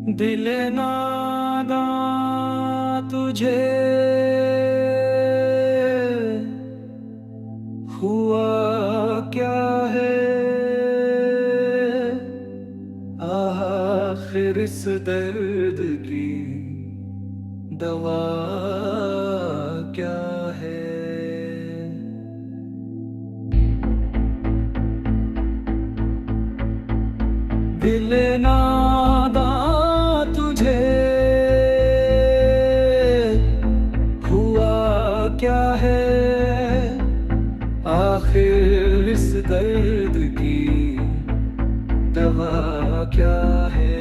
दिल नादा तुझे हुआ क्या है। आखिर इस दर्द की दवा क्या है। दिल नादा तुझे हुआ क्या है। आखिर इस दर्द की दवा क्या है।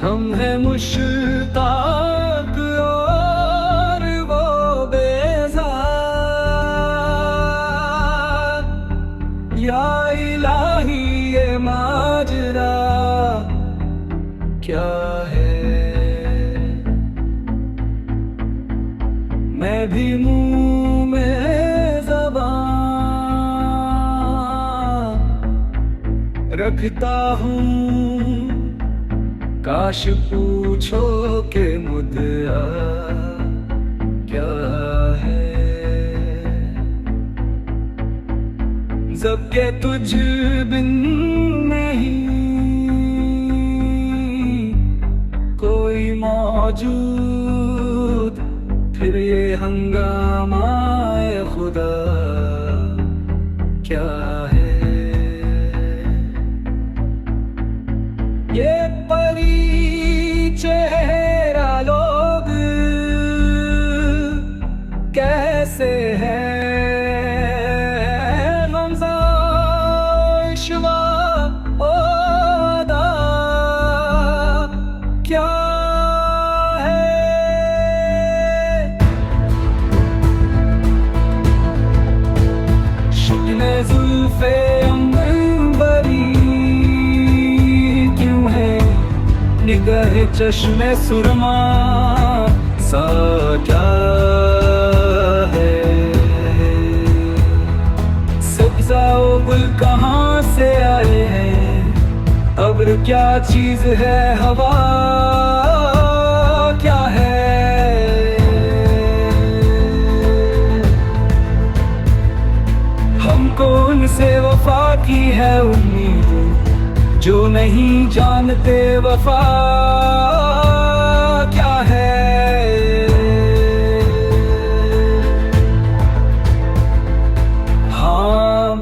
हम हैं मुश्ताक और वो बेजार। या इलाही ये माजरा क्या है। मैं भी मुंह में ज़बान रखता हूँ। काश पूछो के मुद्दा क्या है। ज़ब्ते तुझ बिन नहीं कोई मौजूद। फिर ये हंगामा-ए खुदा क्या है। ये परी चेहरा लोग कैसे है। शिवा ओदा क्या है। शुक्ने जुल्फे अंबरी क्यों है। निगाह चश्मे सुरमा सा क्या है। सब्ज़ा गुल कहाँ से आए हैं। अब्र क्या चीज है। हवा क्या है। हमको उनसे वफा की है उम्मीद जो नहीं जानते वफा क्या है।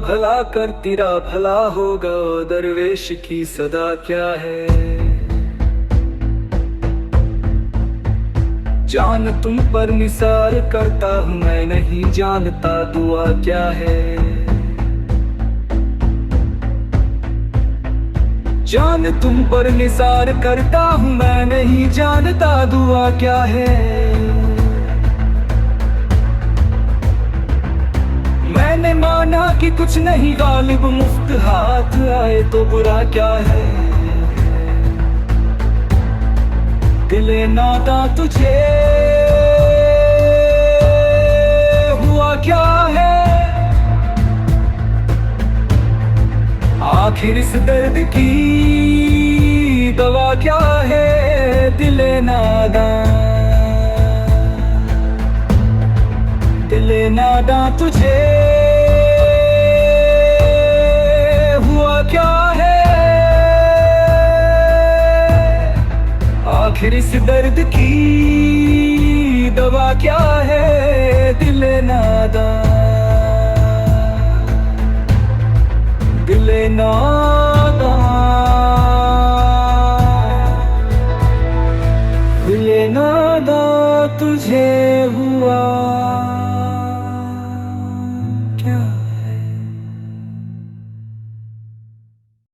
भला कर तेरा भला होगा दरवेश की सदा क्या है। जान तुम पर निसार करता हूँ मैं नहीं जानता दुआ क्या है। जान तुम पर निसार करता हूँ मैं नहीं जानता दुआ क्या है। मैंने माना कि कुछ नहीं गालिब मुफ्त हाथ आए तो बुरा क्या है। दिले नादा तुझे हुआ क्या है। आखिर इस दर्द की दवा क्या है। दिले नादा दिले नादा तुझे हुआ क्या है। आखिर इस दर्द की दवा क्या है। दिले नादा दिले नादा दिले नादा तुझे हुआ।